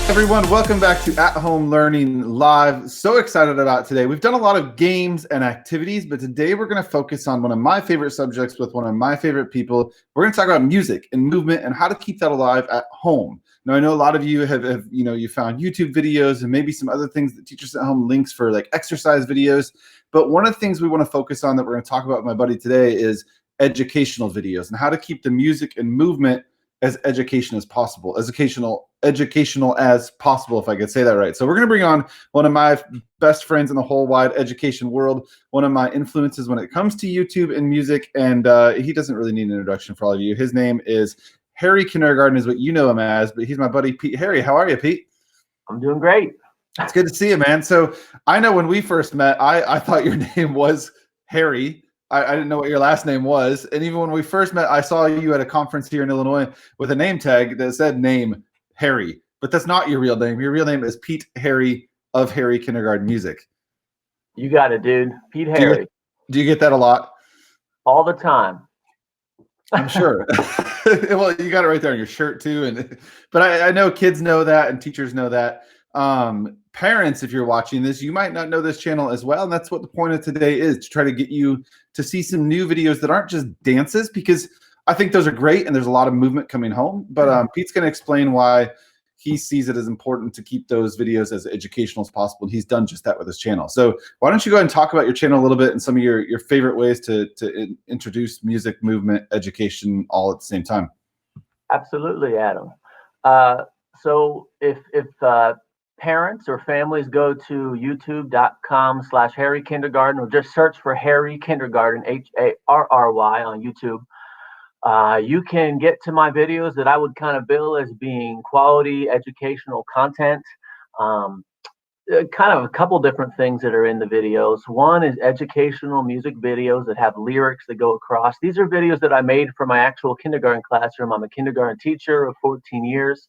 Everyone, welcome back to At Home Learning Live. So excited about today. We've done a lot of games and activities, but today we're going to focus on one of my favorite subjects with one of my favorite people. We're going to talk about music and movement and how to keep that alive at home. Now, I know a lot of you have you found YouTube videos and maybe some other things that teach us at home, links for like exercise videos. But one of the things we want to focus on that we're going to talk about with my buddy today is educational videos and how to keep the music and movement as educational as possible, educational as possible, if I could say that right. So we're going to bring on one of my best friends in the whole wide education world, one of my influences when it comes to YouTube and music, and he doesn't really need an introduction for all of you. His name is Harry Kindergarten, is what you know him as, but he's my buddy Pete. Harry, how are you, Pete? I'm doing great. It's good to see you, man. So I know when we first met, I thought your name was Harry. I didn't know what your last name was. And even when we first met, I saw you at a conference here in Illinois with a name tag that said name Harry. But that's not your real name. Your real name is Pete Harry of Harry Kindergarten Music. You got it, dude. Pete Harry. Do you get that a lot? All the time. I'm sure. Well, you got it right there on your shirt too. But I know kids know that and teachers know that. Parents, if you're watching this, you might not know this channel as well. And that's what the point of today is, to try to get you to see some new videos that aren't just dances, because I think those are great and there's a lot of movement coming home. But Pete's going to explain why he sees it as important to keep those videos as educational as possible. And he's done just that with his channel. So why don't you go ahead and talk about your channel a little bit and some of your favorite ways to introduce music, movement, education all at the same time. Absolutely, Adam. So if parents or families go to youtube.com/Harry Kindergarten, or just search for Harry Kindergarten, Harry on YouTube, you can get to my videos that I would kind of bill as being quality educational content. Kind of a couple different things that are in the videos. One is educational music videos that have lyrics that go across. These are videos that I made for my actual kindergarten classroom. I'm a kindergarten teacher of 14 years.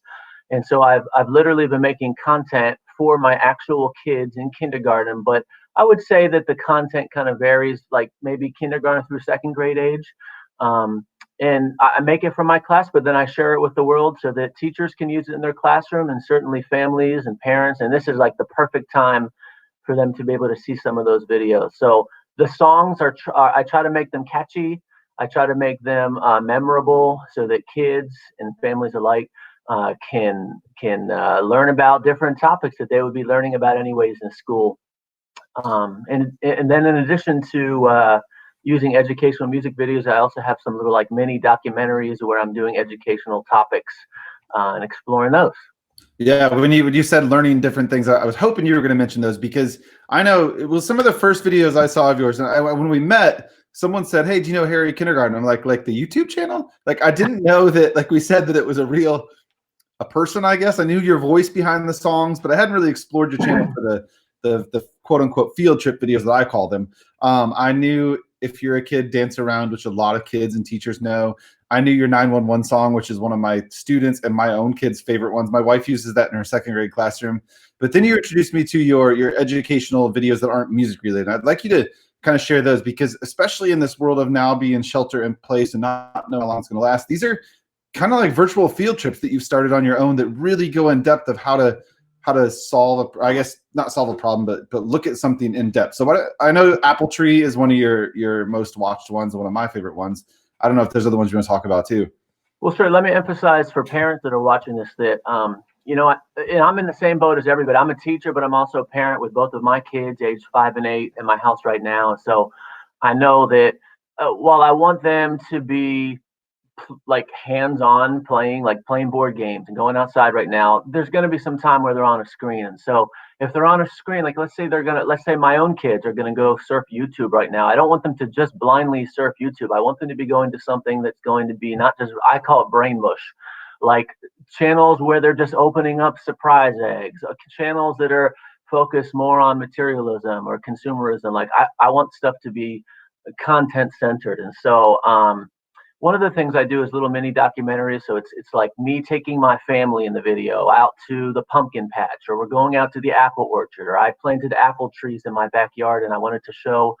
And so I've literally been making content for my actual kids in kindergarten. But I would say that the content kind of varies, like maybe kindergarten through second grade age. And I make it for my class, but then I share it with the world so that teachers can use it in their classroom, and certainly families and parents. And this is like the perfect time for them to be able to see some of those videos. So the songs I try to make them catchy. I try to make them memorable so that kids and families alike can learn about different topics that they would be learning about anyways in school. And then in addition to using educational music videos, I also have some little like mini documentaries where I'm doing educational topics and exploring those. Yeah, when you said learning different things, I was hoping you were going to mention those, because I know it was some of the first videos I saw of yours. And when we met, someone said, "Hey, do you know Harry Kindergarten?" I'm like the YouTube channel? Like, I didn't know that, like we said, that it was a person, I guess. I knew your voice behind the songs, but I hadn't really explored your channel for the quote unquote field trip videos that I call them. I knew If You're a Kid, Dance Around, which a lot of kids and teachers know. I knew your 911 song, which is one of my students and my own kids' favorite ones. My wife uses that in her second grade classroom. But then you introduced me to your educational videos that aren't music related. I'd like you to kind of share those, because especially in this world of now being shelter in place and not knowing how long it's going to last, these are kind of like virtual field trips that you've started on your own that really go in depth of how to solve I guess not solve a problem, but look at something in depth. So I know Apple Tree is one of your most watched ones, and one of my favorite ones. I don't know if there's other ones you want to talk about too. Well, sure. Let me emphasize for parents that are watching this that I'm in the same boat as everybody. I'm a teacher, but I'm also a parent with both of my kids, aged 5 and 8, in my house right now. So I know that while I want them to be like hands-on playing board games and going outside right now, there's going to be some time where they're on a screen. And so if they're on a screen, like let's say my own kids are going to go surf YouTube right now, I don't want them to just blindly surf YouTube. I want them to be going to something that's going to be not just, I call it brain mush, like channels where they're just opening up surprise eggs, channels that are focused more on materialism or consumerism. Like I want stuff to be content centered. And so one of the things I do is little mini documentaries. So it's like me taking my family in the video out to the pumpkin patch, or we're going out to the apple orchard, or I planted apple trees in my backyard and I wanted to show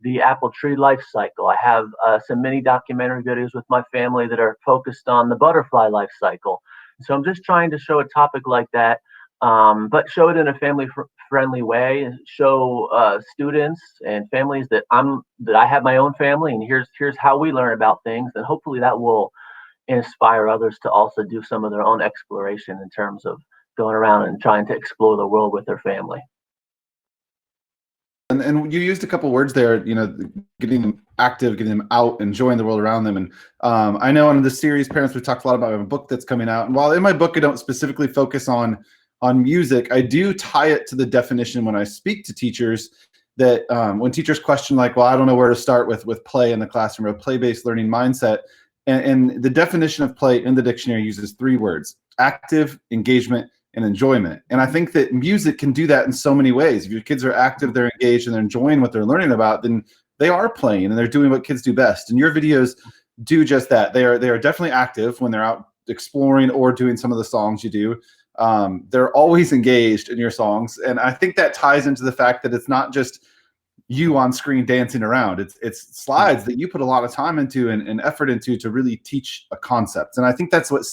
the apple tree life cycle. I have some mini documentary videos with my family that are focused on the butterfly life cycle. So I'm just trying to show a topic like that but show it in a family-friendly way, and show students and families that I have my own family, and here's how we learn about things, and hopefully that will inspire others to also do some of their own exploration in terms of going around and trying to explore the world with their family. And you used a couple words there, getting them active, getting them out, enjoying the world around them. And I know on the series Parents, we talked a lot about a book that's coming out. And while in my book I don't specifically focus on music, I do tie it to the definition when I speak to teachers, that when teachers question like, well, I don't know where to start with play in the classroom, or play-based learning mindset. And the definition of play in the dictionary uses 3 words: active, engagement, and enjoyment. And I think that music can do that in so many ways. If your kids are active, they're engaged, and they're enjoying what they're learning about, then they are playing and they're doing what kids do best. And your videos do just that. They are definitely active when they're out exploring or doing some of the songs you do. They're always engaged in your songs. And I think that ties into the fact that it's not just you on screen dancing around. It's slides that you put a lot of time into and effort into to really teach a concept. And I think that's what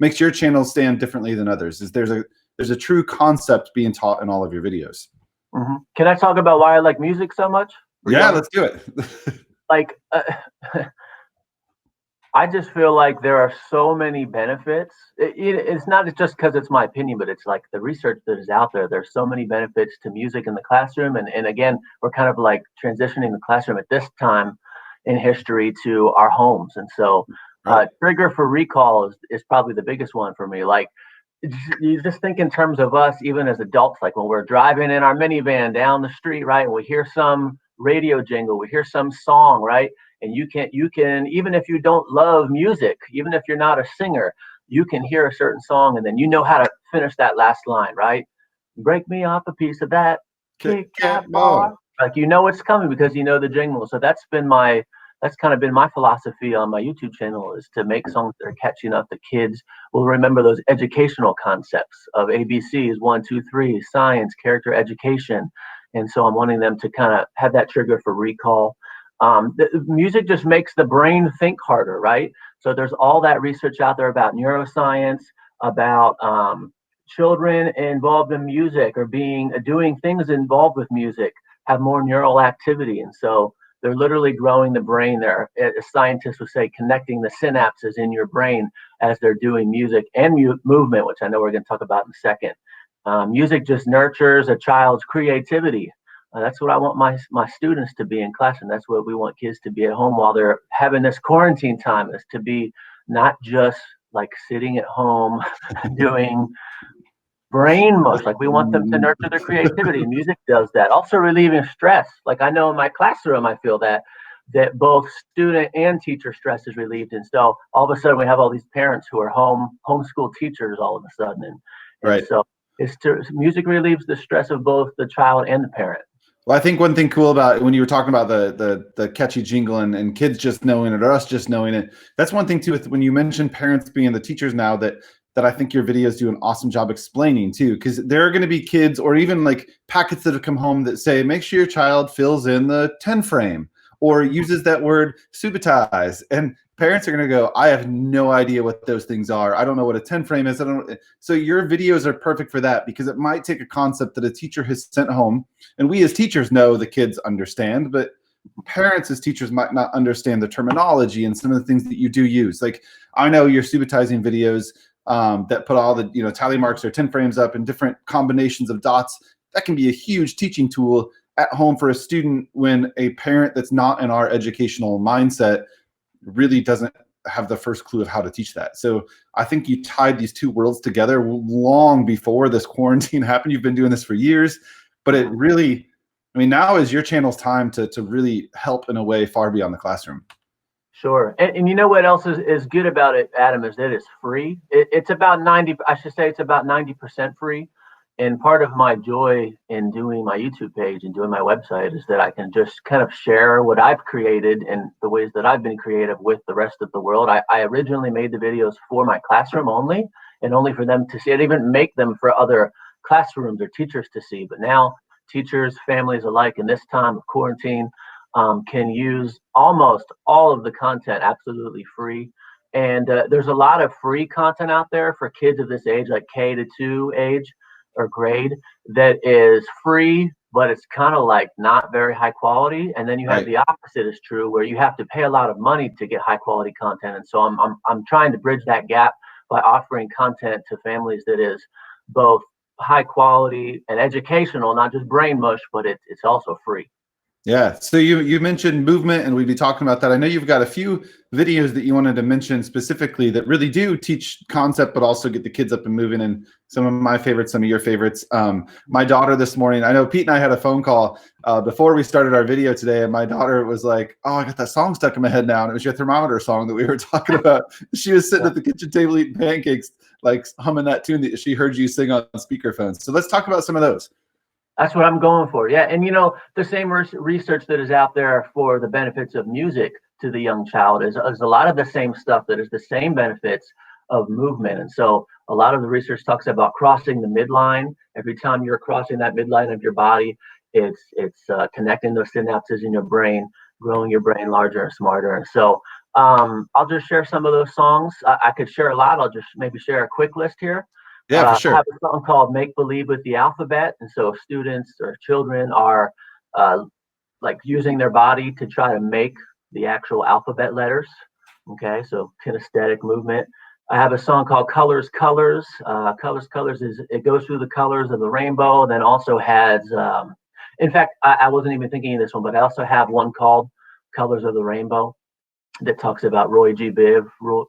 makes your channel stand differently than others, is there's a true concept being taught in all of your videos. Mm-hmm. Can I talk about why I like music so much? Yeah, let's do it. Like, I just feel like there are so many benefits. It's not just because it's my opinion, but it's like the research that is out there. There's so many benefits to music in the classroom. And again, we're kind of like transitioning the classroom at this time in history to our homes. And so trigger for recall is probably the biggest one for me. Like, you just think in terms of us, even as adults, like when we're driving in our minivan down the street, right? And we hear some radio jingle, we hear some song, right? And you can, even if you don't love music, even if you're not a singer, you can hear a certain song and then you know how to finish that last line, right? Break me off a piece of that Kit Kat bar. Like, you know it's coming because you know the jingle. So that's kind of been my philosophy on my YouTube channel, is to make songs that are catchy enough that kids will remember those educational concepts of ABCs, 1, 2, 3, science, character, education. And so I'm wanting them to kind of have that trigger for recall. The music just makes the brain think harder, right? So there's all that research out there about neuroscience, about children involved in music or doing things involved with music have more neural activity. And so they're literally growing the brain there. Scientists would say connecting the synapses in your brain as they're doing music and movement, which I know we're going to talk about in a second. Music just nurtures a child's creativity. That's what I want my students to be in class, and that's what we want kids to be at home while they're having this quarantine time, is to be not just like sitting at home doing brain mush. Like, we want them to nurture their creativity. Music does that. Also relieving stress. Like, I know in my classroom, I feel that both student and teacher stress is relieved. And so all of a sudden we have all these parents who are homeschool teachers all of a sudden. And so music relieves the stress of both the child and the parent. Well, I think one thing cool about when you were talking about the catchy jingle and kids just knowing it or us just knowing it, that's one thing too, with when you mention parents being the teachers now, that I think your videos do an awesome job explaining too, because there are going to be kids or even like packets that have come home that say, make sure your child fills in the 10 frame or uses that word subitize, and parents are going to go, I have no idea what those things are. I don't know what a 10 frame is. So your videos are perfect for that, because it might take a concept that a teacher has sent home, and we as teachers know the kids understand, but parents as teachers might not understand the terminology and some of the things that you do use. Like, I know you're subitizing videos that put all the tally marks or 10 frames up in different combinations of dots. That can be a huge teaching tool at home for a student when a parent that's not in our educational mindset really doesn't have the first clue of how to teach that. So I think you tied these two worlds together long before this quarantine happened. You've been doing this for years, but it really, I mean, now is your channel's time to really help in a way far beyond the classroom. Sure. And you know what else is good about it, Adam, is that it's free. It's about 90% free. And part of my joy in doing my YouTube page and doing my website is that I can just kind of share what I've created and the ways that I've been creative with the rest of the world. I originally made the videos for my classroom only, and only for them to see. I didn't even make them for other classrooms or teachers to see. But now teachers, families alike in this time of quarantine can use almost all of the content absolutely free. And there's a lot of free content out there for kids of this age, like K to 2 age or grade, that is free, but it's kind of like not very high quality. And then you have Right. the opposite is true, where you have to pay a lot of money to get high quality content. And so I'm trying to bridge that gap by offering content to families that is both high quality and educational, not just brain mush, but it's also free. Yeah. So you mentioned movement, and we'd be talking about that. I know you've got a few videos that you wanted to mention specifically that really do teach concept, but also get the kids up and moving. And some of my favorites, some of your favorites. My daughter this morning, I know Pete and I had a phone call before we started our video today, and my daughter was like, "Oh, I got that song stuck in my head now," and it was your thermometer song that we were talking about. She was sitting at the kitchen table eating pancakes, like humming that tune that she heard you sing on speakerphone. So let's talk about some of those. That's what I'm going for. Yeah. And the same research that is out there for the benefits of music to the young child is a lot of the same stuff that is the same benefits of movement. And so a lot of the research talks about crossing the midline. Every time you're crossing that midline of your body, it's connecting those synapses in your brain, growing your brain larger and smarter. And so I'll just share some of those songs. I could share a lot. I'll just maybe share a quick list here. Yeah, for I sure. have a song called Make Believe with the Alphabet. And so students or children are like using their body to try to make the actual alphabet letters. Okay, so kinesthetic movement. I have a song called Colors, Colors. Colors is it goes through the colors of the rainbow, then also has, in fact, I wasn't even thinking of this one, but I also have one called Colors of the Rainbow that talks about Roy G. Biv,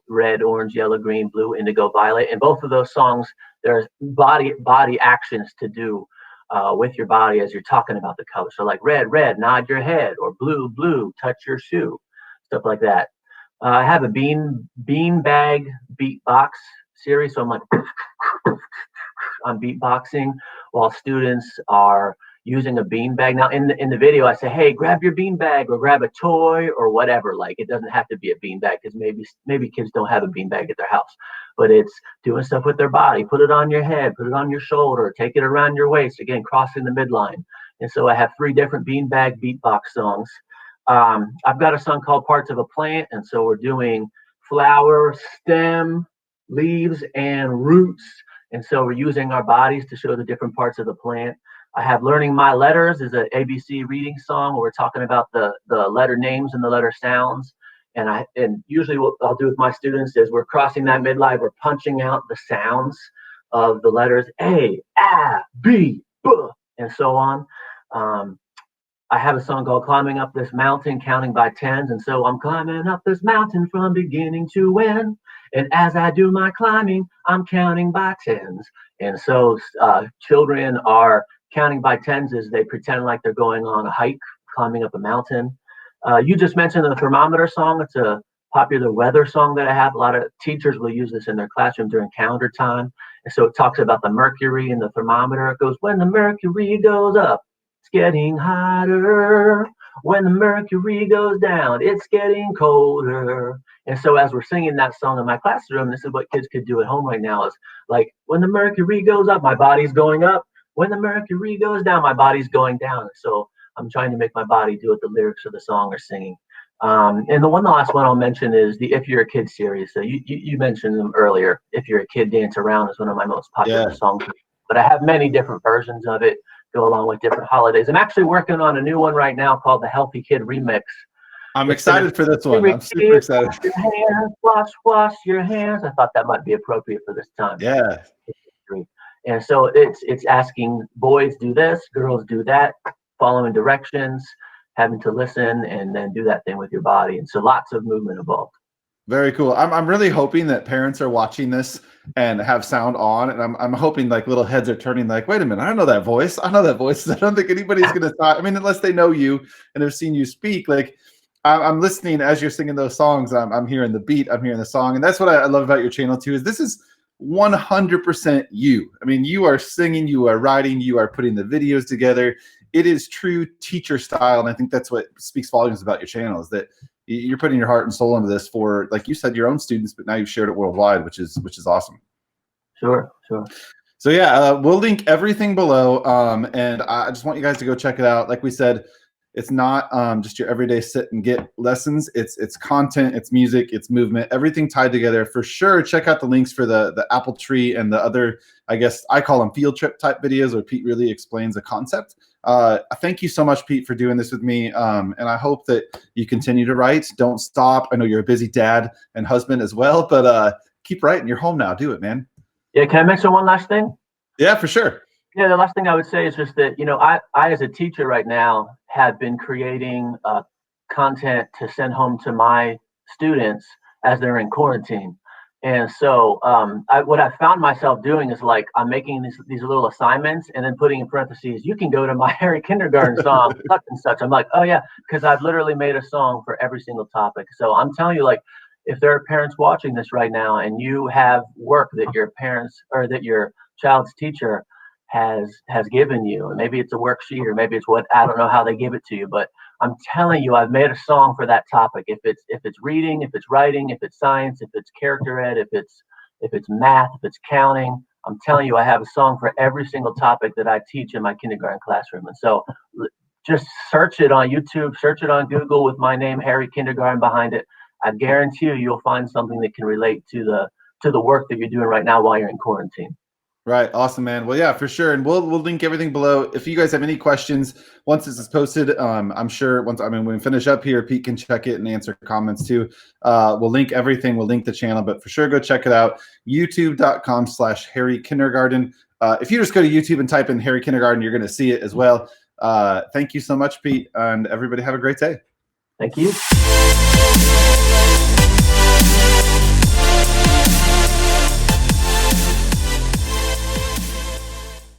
red, orange, yellow, green, blue, indigo, violet. And both of those songs, there's body actions to do with your body as you're talking about the color. So like red, red, nod your head, or blue, blue, touch your shoe, stuff like that. I have a bean bag beatbox series. So I'm like, I'm beatboxing while students are using a bean bag. Now in the video, I say, hey, grab your bean bag or grab a toy or whatever. Like it doesn't have to be a bean bag because maybe kids don't have a bean bag at their house, but it's doing stuff with their body. Put it on your head, put it on your shoulder, take it around your waist. Again, crossing the midline. And so I have 3 different bean bag beatbox songs. I've got a song called Parts of a Plant. And so we're doing flower, stem, leaves, and roots. And so we're using our bodies to show the different parts of the plant. I have Learning My Letters is an ABC reading song where we're talking about the letter names and the letter sounds. And usually what I'll do with my students is we're crossing that midline, we're punching out the sounds of the letters A, B, B, and so on. I have a song called Climbing Up This Mountain, Counting by Tens. And so I'm climbing up this mountain from beginning to end. And as I do my climbing, I'm counting by tens. And so children are counting by tens as they pretend like they're going on a hike, climbing up a mountain. You just mentioned the thermometer song. It's a popular weather song that I have. A lot of teachers will use this in their classroom during calendar time. And so it talks about the mercury in the thermometer. It goes, when the mercury goes up, it's getting hotter. When the mercury goes down, it's getting colder. And so as we're singing that song in my classroom, this is what kids could do at home right now is like, when the mercury goes up, my body's going up. When the mercury goes down, my body's going down. And so I'm trying to make my body do what the lyrics of the song are singing. And the last one I'll mention is the If You're a Kid series. So you mentioned them earlier. If You're a Kid, Dance Around is one of my most popular songs. But I have many different versions of it, go along with different holidays. I'm actually working on a new one right now called the Healthy Kid Remix. I'm excited for this one. I'm super excited. Wash your hands, wash your hands. I thought that might be appropriate for this time. Yeah. And so it's asking boys do this, girls do that, following directions, having to listen, and then do that thing with your body. And so lots of movement involved. Very cool. I'm really hoping that parents are watching this and have sound on, and I'm hoping like little heads are turning like, wait a minute, I know that voice. I know that voice. I don't think anybody's gonna talk. I mean, unless they know you and have seen you speak. Like I'm listening as you're singing those songs. I'm hearing the beat. I'm hearing the song, and that's what I love about your channel too. Is this is 100% you. I mean, you are singing, you are writing, you are putting the videos together. It is true teacher style, and I think that's what speaks volumes about your channel. Is that you're putting your heart and soul into this for, like you said, your own students, but now you've shared it worldwide, which is awesome. Sure. So yeah, we'll link everything below, and I just want you guys to go check it out. Like we said, It's not just your everyday sit and get lessons. It's content, it's music, it's movement, everything tied together. For sure, check out the links for the apple tree and the other, I guess I call them field trip type videos where Pete really explains a concept. Thank you so much, Pete, for doing this with me. And I hope that you continue to write. Don't stop. I know you're a busy dad and husband as well, but keep writing. You're home now. Do it, man. Yeah, can I mention one last thing? Yeah, for sure. Yeah, the last thing I would say is just that, I as a teacher right now have been creating content to send home to my students as they're in quarantine. And so what I found myself doing is like I'm making these little assignments and then putting in parentheses, you can go to my Harry Kindergarten song, such and such. I'm like, oh yeah, because I've literally made a song for every single topic. So I'm telling you, like, if there are parents watching this right now and you have work that your parents or that your child's teacher has given you, and maybe it's a worksheet or maybe it's what, I don't know how they give it to you, but I'm telling you, I've made a song for that topic. If it's reading, if it's writing, if it's science, if it's character ed, if it's math, if it's counting, I'm telling you, I have a song for every single topic that I teach in my kindergarten classroom. And so just search it on YouTube, search it on Google with my name, Harry Kindergarten, behind it. I guarantee you'll find something that can relate to the work that you're doing right now while you're in quarantine. Right. Awesome, man. Well, yeah, for sure. And we'll link everything below. If you guys have any questions, once this is posted, I'm sure when we finish up here, Pete can check it and answer comments too. We'll link everything. We'll link the channel, but for sure, go check it out. YouTube.com/Harry Kindergarten. If you just go to YouTube and type in Harry Kindergarten, you're going to see it as well. Thank you so much, Pete, and everybody have a great day. Thank you.